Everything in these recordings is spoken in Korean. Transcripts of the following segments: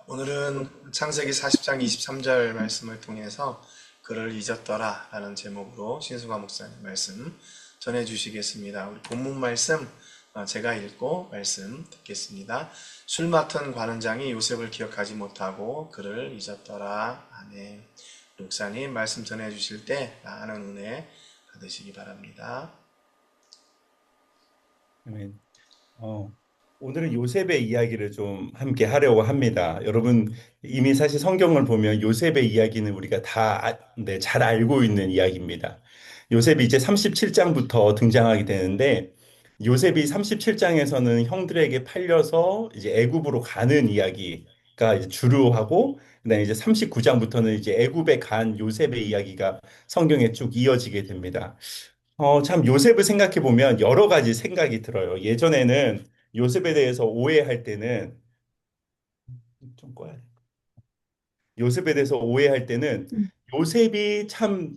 오늘은 창세기 40장 23절 말씀을 통해서 그를 잊었더라 라는 제목으로 신수가 목사님 말씀 전해 주시겠습니다. 우리 본문 말씀 제가 읽고 말씀 듣겠습니다. 술 맡은 관원장이 요셉을 기억하지 못하고 그를 잊었더라. 아멘. 목사님 말씀 전해 주실 때 많은 은혜 받으시기 바랍니다. 아멘. 어, 오늘은 요셉의 이야기를 좀 함께 하려고 합니다. 여러분, 이미 사실 성경을 보면 요셉의 이야기는 우리가 네, 잘 알고 있는 이야기입니다. 요셉이 이제 37장부터 등장하게 되는데, 요셉이 37장에서는 형들에게 팔려서 이제 애굽으로 가는 이야기가 이제 주루하고, 그다음에 이제 39장부터는 이제 애굽에 간 요셉의 이야기가 성경에 쭉 이어지게 됩니다. 참 요셉을 생각해 보면 여러 가지 생각이 들어요. 예전에는 요셉에 대해서 오해할 때는 좀 꺼야 돼. 요셉에 대해서 오해할 때는 요셉이 참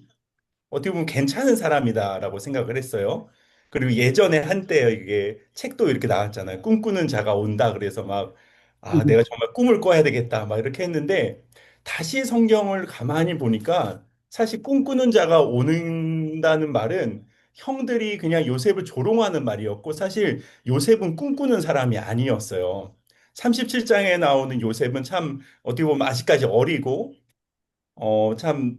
어떻게 보면 괜찮은 사람이다라고 생각을 했어요. 그리고 예전에 한때 이게 책도 이렇게 나왔잖아요. 꿈꾸는 자가 온다. 그래서 막, 아, 내가 정말 꿈을 꿔야 되겠다. 막 이렇게 했는데 다시 성경을 가만히 보니까 사실 꿈꾸는 자가 오는다는 말은 형들이 그냥 요셉을 조롱하는 말이었고 사실 요셉은 꿈꾸는 사람이 아니었어요. 37장에 나오는 요셉은 참 어떻게 보면 아직까지 어리고 참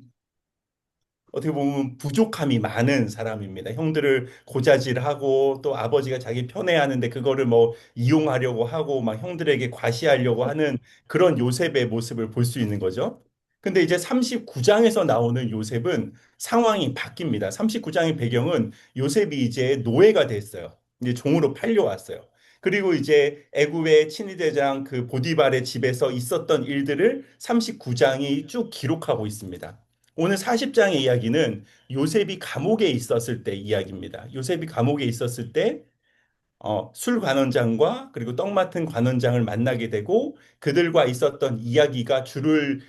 어떻게 보면 부족함이 많은 사람입니다. 형들을 고자질하고 또 아버지가 자기 편애하는데 그거를 뭐 이용하려고 하고 막 형들에게 과시하려고 하는 그런 요셉의 모습을 볼 수 있는 거죠. 근데 이제 39장에서 나오는 요셉은 상황이 바뀝니다. 39장의 배경은 요셉이 이제 노예가 됐어요. 이제 종으로 팔려왔어요. 그리고 이제 애굽의 친위대장 그 보디발의 집에서 있었던 일들을 39장이 쭉 기록하고 있습니다. 오늘 40장의 이야기는 요셉이 감옥에 있었을 때 이야기입니다. 요셉이 감옥에 있었을 때 술 관원장과 그리고 떡 맡은 관원장을 만나게 되고 그들과 있었던 이야기가 줄을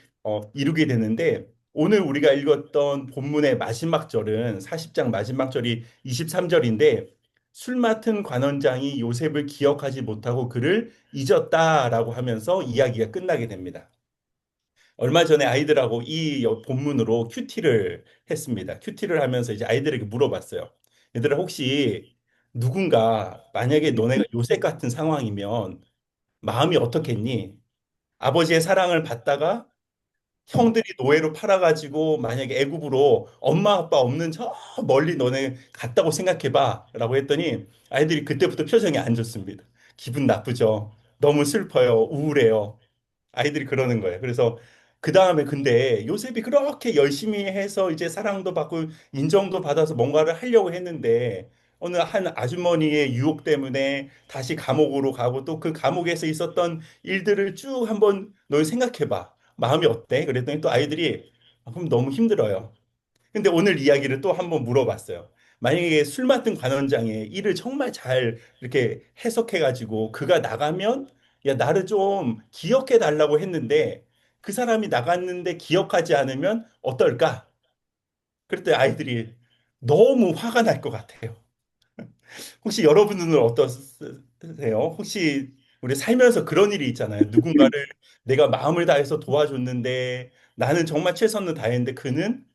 이루게 되는데 오늘 우리가 읽었던 본문의 마지막 절은 40장 마지막 절이 23절인데 술 맡은 관원장이 요셉을 기억하지 못하고 그를 잊었다라고 하면서 이야기가 끝나게 됩니다. 얼마 전에 아이들하고 이 본문으로 큐티를 했습니다. 큐티를 하면서 이제 아이들에게 물어봤어요. 얘들아, 혹시 누군가 만약에 너네가 요셉 같은 상황이면 마음이 어떻겠니? 아버지의 사랑을 받다가 형들이 노예로 팔아가지고 만약에 애굽으로 엄마 아빠 없는 저 멀리 너네 갔다고 생각해봐 라고 했더니 아이들이 그때부터 표정이 안 좋습니다. 기분 나쁘죠. 너무 슬퍼요. 우울해요. 아이들이 그러는 거예요. 그래서 그 다음에 근데 요셉이 그렇게 열심히 해서 이제 사랑도 받고 인정도 받아서 뭔가를 하려고 했는데 어느 한 아주머니의 유혹 때문에 다시 감옥으로 가고 또 그 감옥에서 있었던 일들을 쭉 한번 너 생각해봐. 마음이 어때? 그랬더니 또 아이들이 그럼 너무 힘들어요. 근데 오늘 이야기를 또 한번 물어봤어요. 만약에 술 맡은 관원장의 일을 정말 잘 이렇게 해석해가지고 그가 나가면 야, 나를 좀 기억해 달라고 했는데 그 사람이 나갔는데 기억하지 않으면 어떨까? 그랬더니 아이들이 너무 화가 날 것 같아요. 혹시 여러분들은 어떠세요? 혹시 우리 살면서 그런 일이 있잖아요. 누군가를 내가 마음을 다해서 도와줬는데 나는 정말 최선을 다했는데 그는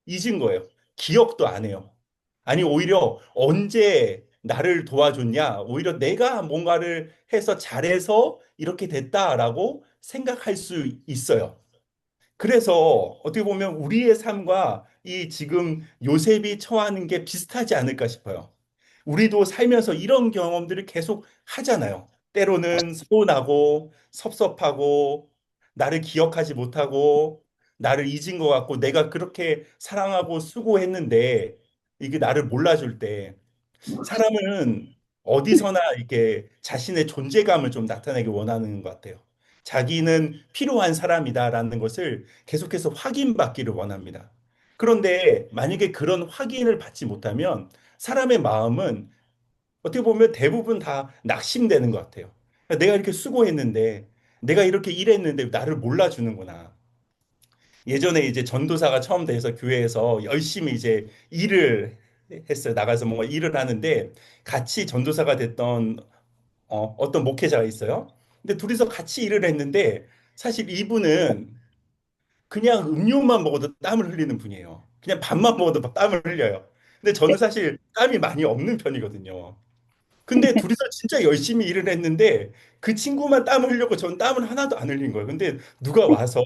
잊은 거예요. 기억도 안 해요. 아니, 오히려 언제 나를 도와줬냐? 오히려 내가 뭔가를 해서 잘해서 이렇게 됐다라고 생각할 수 있어요. 그래서 어떻게 보면 우리의 삶과 이 지금 요셉이 처하는 게 비슷하지 않을까 싶어요. 우리도 살면서 이런 경험들을 계속 하잖아요. 때로는 서운하고 섭섭하고 나를 기억하지 못하고 나를 잊은 것 같고 내가 그렇게 사랑하고 수고했는데 이게 나를 몰라줄 때 사람은 어디서나 이렇게 자신의 존재감을 좀 나타내기 원하는 것 같아요. 자기는 필요한 사람이다라는 것을 계속해서 확인받기를 원합니다. 그런데 만약에 그런 확인을 받지 못하면 사람의 마음은 어떻게 보면 대부분 다 낙심되는 것 같아요. 내가 이렇게 수고했는데, 내가 이렇게 일했는데 나를 몰라주는구나. 예전에 이제 전도사가 처음 돼서 교회에서 열심히 이제 일을 했어요. 나가서 뭔가 일을 하는데 같이 전도사가 됐던 어떤 목회자가 있어요. 근데 둘이서 같이 일을 했는데 사실 이분은 그냥 음료만 먹어도 땀을 흘리는 분이에요. 그냥 밥만 먹어도 막 땀을 흘려요. 근데 저는 사실 땀이 많이 없는 편이거든요. 근데 둘이서 진짜 열심히 일을 했는데 그 친구만 땀을 흘렸고 저는 땀을 하나도 안 흘린 거예요. 근데 누가 와서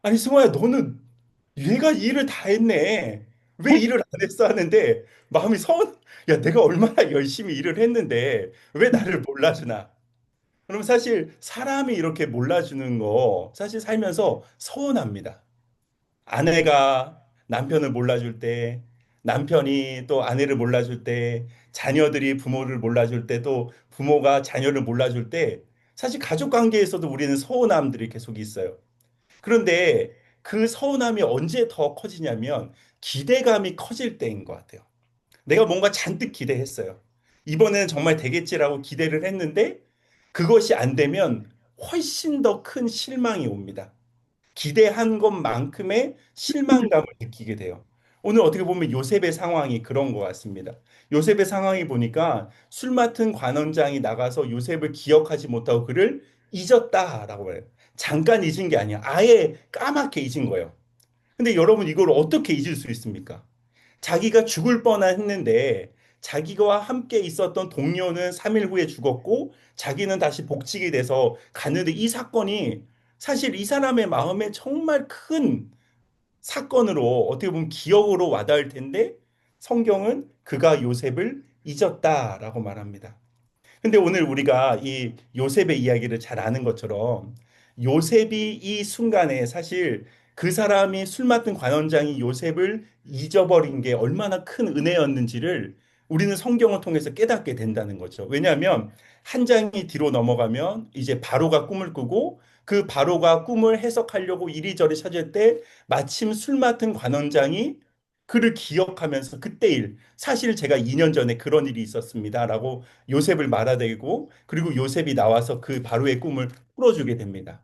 아니 승호야 너는 얘가 일을 다 했네. 왜 일을 안 했어 하는데 마음이 서운. 야 내가 얼마나 열심히 일을 했는데 왜 나를 몰라주나. 그럼 사실 사람이 이렇게 몰라주는 거 사실 살면서 서운합니다. 아내가 남편을 몰라줄 때, 남편이 또 아내를 몰라줄 때, 자녀들이 부모를 몰라줄 때, 또 부모가 자녀를 몰라줄 때, 사실 가족 관계에서도 우리는 서운함들이 계속 있어요. 그런데 그 서운함이 언제 더 커지냐면 기대감이 커질 때인 것 같아요. 내가 뭔가 잔뜩 기대했어요. 이번에는 정말 되겠지라고 기대를 했는데 그것이 안 되면 훨씬 더 큰 실망이 옵니다. 기대한 것만큼의 실망감을 느끼게 돼요. 오늘 어떻게 보면 요셉의 상황이 그런 것 같습니다. 요셉의 상황이 보니까 술 맡은 관원장이 나가서 요셉을 기억하지 못하고 그를 잊었다라고 해요. 잠깐 잊은 게 아니야. 아예 까맣게 잊은 거예요. 근데 여러분 이걸 어떻게 잊을 수 있습니까? 자기가 죽을 뻔했는데 자기와 함께 있었던 동료는 3일 후에 죽었고 자기는 다시 복직이 돼서 갔는데 이 사건이 사실 이 사람의 마음에 정말 큰 사건으로 어떻게 보면 기억으로 와닿을 텐데 성경은 그가 요셉을 잊었다라고 말합니다. 근데 오늘 우리가 이 요셉의 이야기를 잘 아는 것처럼 요셉이 이 순간에 사실 그 사람이 술 맡은 관원장이 요셉을 잊어버린 게 얼마나 큰 은혜였는지를 우리는 성경을 통해서 깨닫게 된다는 거죠. 왜냐하면 한 장이 뒤로 넘어가면 이제 바로가 꿈을 꾸고 그 바로가 꿈을 해석하려고 이리저리 찾을 때 마침 술 맡은 관원장이 그를 기억하면서 그때 일, 사실 제가 2년 전에 그런 일이 있었습니다라고 요셉을 말아대고 그리고 요셉이 나와서 그 바로의 꿈을 풀어주게 됩니다.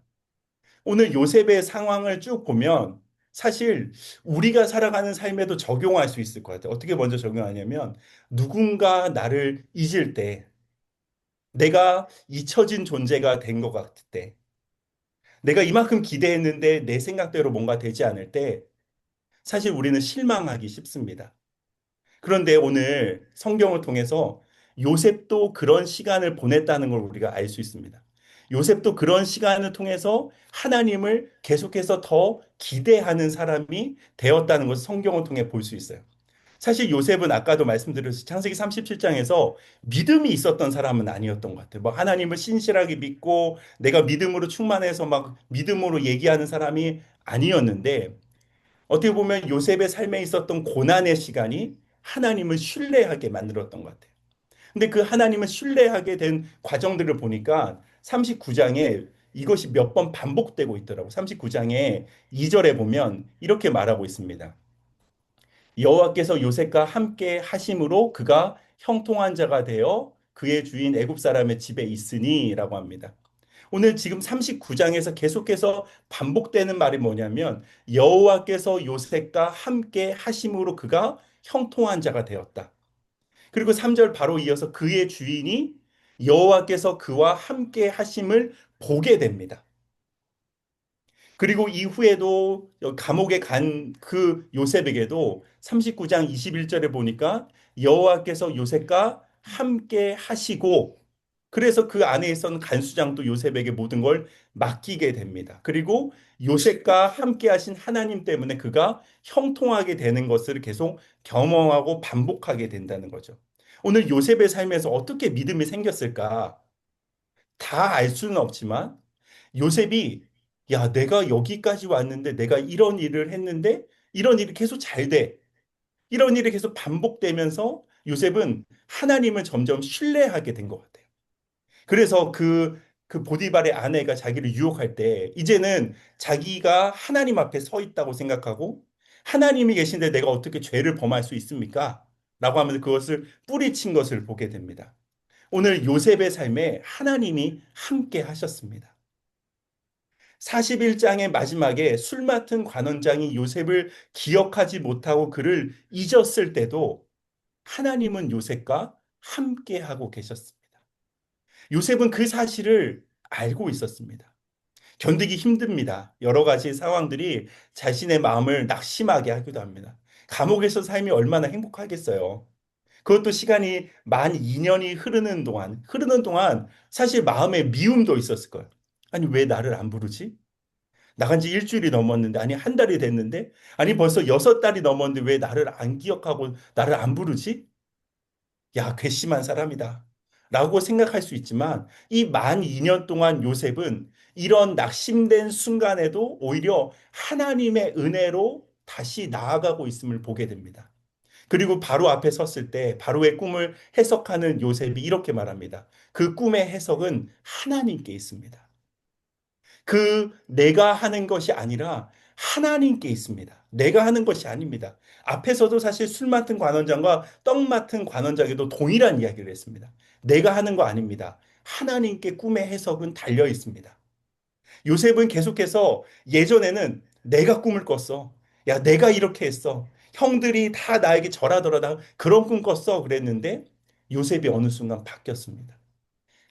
오늘 요셉의 상황을 쭉 보면 사실 우리가 살아가는 삶에도 적용할 수 있을 것 같아요. 어떻게 먼저 적용하냐면 누군가 나를 잊을 때 내가 잊혀진 존재가 된 것 같을 때 내가 이만큼 기대했는데 내 생각대로 뭔가 되지 않을 때 사실 우리는 실망하기 쉽습니다. 그런데 오늘 성경을 통해서 요셉도 그런 시간을 보냈다는 걸 우리가 알 수 있습니다. 요셉도 그런 시간을 통해서 하나님을 계속해서 더 기대하는 사람이 되었다는 것을 성경을 통해 볼 수 있어요. 사실 요셉은 아까도 말씀드렸듯이 창세기 37장에서 믿음이 있었던 사람은 아니었던 것 같아요. 뭐 하나님을 신실하게 믿고 내가 믿음으로 충만해서 막 믿음으로 얘기하는 사람이 아니었는데 어떻게 보면 요셉의 삶에 있었던 고난의 시간이 하나님을 신뢰하게 만들었던 것 같아요. 근데 그 하나님을 신뢰하게 된 과정들을 보니까 39장에 이것이 몇 번 반복되고 있더라고. 39장에 2절에 보면 이렇게 말하고 있습니다. 여호와께서 요셉과 함께 하심으로 그가 형통한 자가 되어 그의 주인 애굽 사람의 집에 있으니라고 합니다. 오늘 지금 39장에서 계속해서 반복되는 말이 뭐냐면 여호와께서 요셉과 함께 하심으로 그가 형통한 자가 되었다. 그리고 3절 바로 이어서 그의 주인이 여호와께서 그와 함께 하심을 보게 됩니다. 그리고 이후에도 감옥에 간 그 요셉에게도 39장 21절에 보니까 여호와께서 요셉과 함께 하시고 그래서 그 안에 있었던 간수장도 요셉에게 모든 걸 맡기게 됩니다. 그리고 요셉과 함께 하신 하나님 때문에 그가 형통하게 되는 것을 계속 경험하고 반복하게 된다는 거죠. 오늘 요셉의 삶에서 어떻게 믿음이 생겼을까? 다 알 수는 없지만 요셉이 야, 내가 여기까지 왔는데 내가 이런 일을 했는데 이런 일이 계속 잘 돼. 이런 일이 계속 반복되면서 요셉은 하나님을 점점 신뢰하게 된 것 같아요. 그래서 그 보디발의 아내가 자기를 유혹할 때 이제는 자기가 하나님 앞에 서 있다고 생각하고 하나님이 계신데 내가 어떻게 죄를 범할 수 있습니까? 라고 하면서 그것을 뿌리친 것을 보게 됩니다. 오늘 요셉의 삶에 하나님이 함께 하셨습니다. 41장의 마지막에 술 맡은 관원장이 요셉을 기억하지 못하고 그를 잊었을 때도 하나님은 요셉과 함께 하고 계셨습니다. 요셉은 그 사실을 알고 있었습니다. 견디기 힘듭니다. 여러 가지 상황들이 자신의 마음을 낙심하게 하기도 합니다. 감옥에서 삶이 얼마나 행복하겠어요. 그것도 시간이 만 2년이 흐르는 동안 사실 마음에 미움도 있었을 거예요. 아니, 왜 나를 안 부르지? 나간 지 일주일이 넘었는데, 아니, 한 달이 됐는데, 아니, 벌써 6달이 넘었는데 왜 나를 안 기억하고 나를 안 부르지? 야, 괘씸한 사람이다. 라고 생각할 수 있지만, 이 만 2년 동안 요셉은 이런 낙심된 순간에도 오히려 하나님의 은혜로 다시 나아가고 있음을 보게 됩니다. 그리고 바로 앞에 섰을 때 바로의 꿈을 해석하는 요셉이 이렇게 말합니다. 그 꿈의 해석은 하나님께 있습니다. 그 내가 하는 것이 아니라 하나님께 있습니다. 내가 하는 것이 아닙니다. 앞에서도 사실 술 맡은 관원장과 떡 맡은 관원장에도 동일한 이야기를 했습니다. 내가 하는 거 아닙니다. 하나님께 꿈의 해석은 달려 있습니다. 요셉은 계속해서 예전에는 내가 꿈을 꿨어. 야, 내가 이렇게 했어. 형들이 다 나에게 절하더라. 나 그런 꿈 꿨어. 그랬는데 요셉이 어느 순간 바뀌었습니다.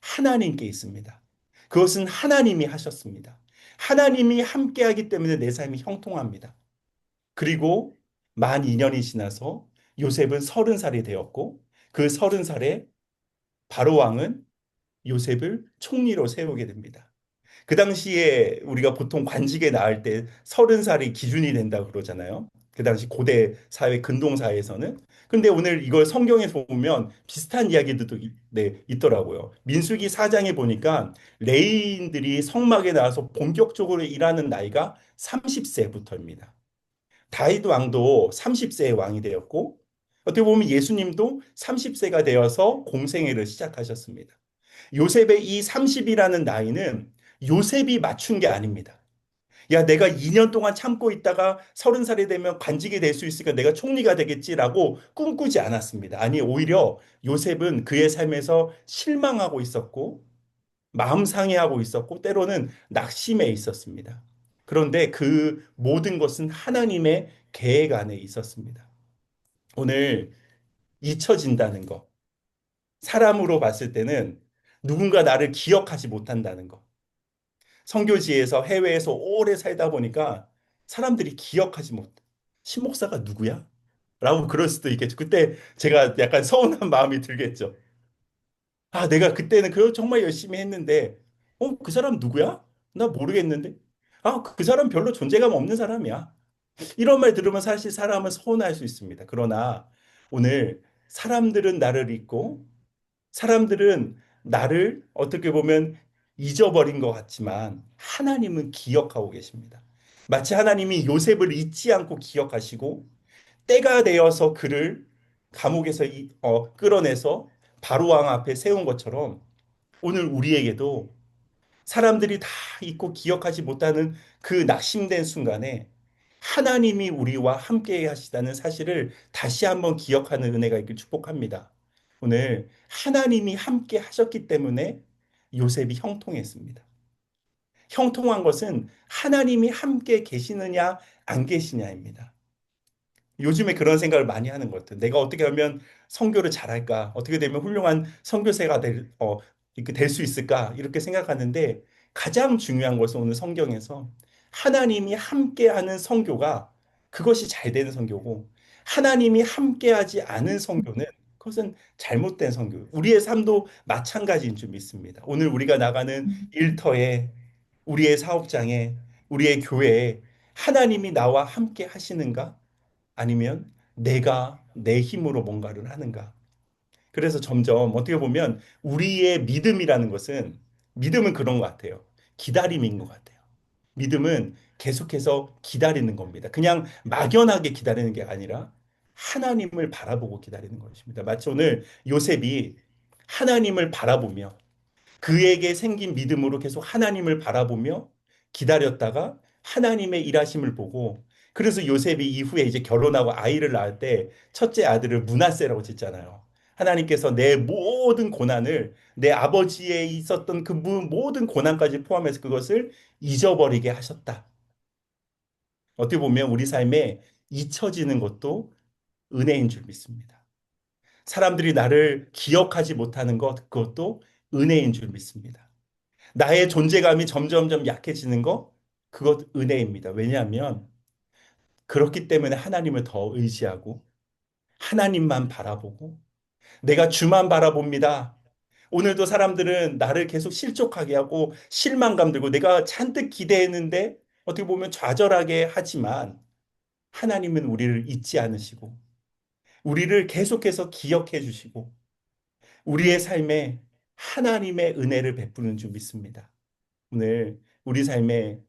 하나님께 있습니다. 그것은 하나님이 하셨습니다. 하나님이 함께하기 때문에 내 삶이 형통합니다. 그리고 만 2년이 지나서 요셉은 30살이 되었고 그 30살에 바로 왕은 요셉을 총리로 세우게 됩니다. 그 당시에 우리가 보통 관직에 나을 때 30살이 기준이 된다고 그러잖아요. 그 당시 고대 사회 근동 사회에서는. 근데 오늘 이걸 성경에서 보면 비슷한 이야기들도 네, 있더라고요. 민수기 4장에 보니까 레위인들이 성막에 나와서 본격적으로 일하는 나이가 30세부터입니다. 다윗 왕도 30세에 왕이 되었고 어떻게 보면 예수님도 30세가 되어서 공생애를 시작하셨습니다. 요셉의 이 30이라는 나이는 요셉이 맞춘 게 아닙니다. 야, 내가 2년 동안 참고 있다가 30살이 되면 관직이 될 수 있으니까 내가 총리가 되겠지라고 꿈꾸지 않았습니다. 아니, 오히려 요셉은 그의 삶에서 실망하고 있었고, 마음 상해하고 있었고, 때로는 낙심해 있었습니다. 그런데 그 모든 것은 하나님의 계획 안에 있었습니다. 오늘 잊혀진다는 것, 사람으로 봤을 때는 누군가 나를 기억하지 못한다는 것. 선교지에서 해외에서 오래 살다 보니까 사람들이 기억하지 못. 신목사가 누구야? 라고 그럴 수도 있겠죠. 그때 제가 약간 서운한 마음이 들겠죠. 아, 내가 그때는 그 정말 열심히 했는데, 그 사람 누구야? 나 모르겠는데. 아, 그 사람 별로 존재감 없는 사람이야. 이런 말 들으면 사실 사람은 서운할 수 있습니다. 그러나 오늘 사람들은 나를 잊고 사람들은 나를 어떻게 보면 잊어버린 것 같지만 하나님은 기억하고 계십니다. 마치 하나님이 요셉을 잊지 않고 기억하시고 때가 되어서 그를 감옥에서 끌어내서 바로 왕 앞에 세운 것처럼 오늘 우리에게도 사람들이 다 잊고 기억하지 못하는 그 낙심된 순간에 하나님이 우리와 함께 하시다는 사실을 다시 한번 기억하는 은혜가 있길 축복합니다. 오늘 하나님이 함께 하셨기 때문에 요셉이 형통했습니다. 형통한 것은 하나님이 함께 계시느냐 안 계시냐입니다. 요즘에 그런 생각을 많이 하는 것 같아요. 내가 어떻게 하면 선교를 잘할까? 어떻게 되면 훌륭한 선교사가 이렇게 될 수 있을까? 이렇게 생각하는데 가장 중요한 것은 오늘 성경에서 하나님이 함께하는 선교가 그것이 잘 되는 선교고 하나님이 함께하지 않은 선교는 그것은 잘못된 선교. 우리의 삶도 마찬가지인 줄 믿습니다. 오늘 우리가 나가는 일터에 우리의 사업장에 우리의 교회에 하나님이 나와 함께 하시는가? 아니면 내가 내 힘으로 뭔가를 하는가? 그래서 점점 어떻게 보면 우리의 믿음은 그런 것 같아요. 기다림인 것 같아요. 믿음은 계속해서 기다리는 겁니다. 그냥 막연하게 기다리는 게 아니라 하나님을 바라보고 기다리는 것입니다. 마치 오늘 요셉이 하나님을 바라보며 그에게 생긴 믿음으로 계속 하나님을 바라보며 기다렸다가 하나님의 일하심을 보고 그래서 요셉이 이후에 이제 결혼하고 아이를 낳을 때 첫째 아들을 므낫세라고 짓잖아요. 하나님께서 내 모든 고난을 내 아버지에 있었던 그 모든 고난까지 포함해서 그것을 잊어버리게 하셨다. 어떻게 보면 우리 삶에 잊혀지는 것도 은혜인 줄 믿습니다. 사람들이 나를 기억하지 못하는 것, 그것도 은혜인 줄 믿습니다. 나의 존재감이 점점점 약해지는 거, 그것 은혜입니다. 왜냐하면 그렇기 때문에 하나님을 더 의지하고 하나님만 바라보고 내가 주만 바라봅니다. 오늘도 사람들은 나를 계속 실족하게 하고 실망감 들고 내가 잔뜩 기대했는데 어떻게 보면 좌절하게 하지만 하나님은 우리를 잊지 않으시고 우리를 계속해서 기억해 주시고 우리의 삶에 하나님의 은혜를 베푸는 줄 믿습니다. 오늘 우리 삶에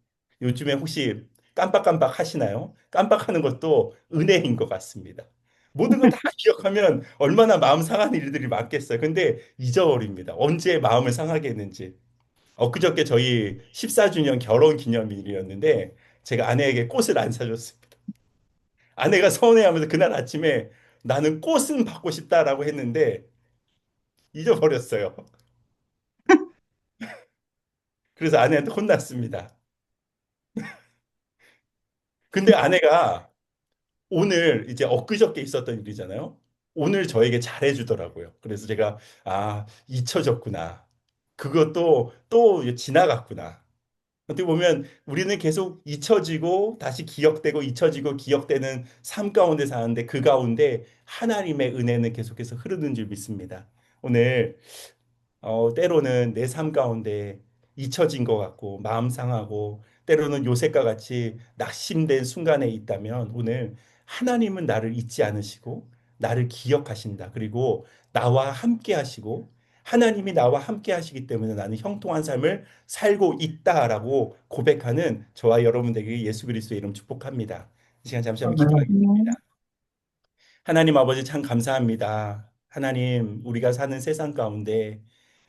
요즘에 혹시 깜빡깜빡 하시나요? 깜빡하는 것도 은혜인 것 같습니다. 모든 거 다 기억하면 얼마나 마음 상하는 일들이 많겠어요. 근데 잊어버립니다. 언제 마음을 상하게 했는지. 엊그저께 저희 14주년 결혼 기념일이었는데 제가 아내에게 꽃을 안 사줬습니다. 아내가 서운해하면서 그날 아침에 나는 꽃은 받고 싶다라고 했는데 잊어버렸어요. 그래서 아내한테 혼났습니다. 근데 아내가 오늘 이제 엊그저께 있었던 일이잖아요. 오늘 저에게 잘해주더라고요. 그래서 제가 잊혀졌구나. 그것도 또 지나갔구나. 어떻게 보면 우리는 계속 잊혀지고 다시 기억되고 잊혀지고 기억되는 삶 가운데 사는데 그 가운데 하나님의 은혜는 계속해서 흐르는 줄 믿습니다. 오늘 때로는 내 삶 가운데 잊혀진 것 같고 마음 상하고 때로는 요셉과 같이 낙심된 순간에 있다면 오늘 하나님은 나를 잊지 않으시고 나를 기억하신다. 그리고 나와 함께 하시고 하나님이 나와 함께 하시기 때문에 나는 형통한 삶을 살고 있다라고 고백하는 저와 여러분들에게 예수 그리스도의 이름 축복합니다. 이 시간 잠시 한번 기도하겠습니다. 하나님 아버지 참 감사합니다. 하나님, 우리가 사는 세상 가운데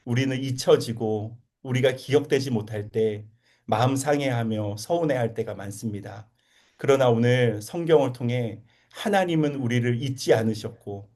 우리는 잊혀지고 우리가 기억되지 못할 때 마음 상해하며 서운해할 때가 많습니다. 그러나 오늘 성경을 통해 하나님은 우리를 잊지 않으셨고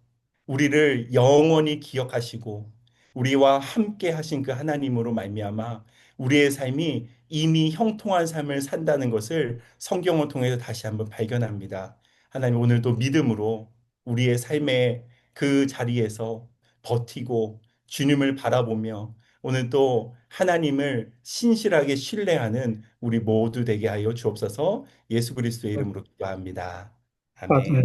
우리를 영원히 기억하시고 우리와 함께 하신 그 하나님으로 말미암아 우리의 삶이 이미 형통한 삶을 산다는 것을 성경을 통해서 다시 한번 발견합니다. 하나님 오늘도 믿음으로 우리의 삶의 그 자리에서 버티고 주님을 바라보며 오늘 또 하나님을 신실하게 신뢰하는 우리 모두 되게 하여 주옵소서. 예수 그리스도의 이름으로 기도합니다. 아멘. 맞아요.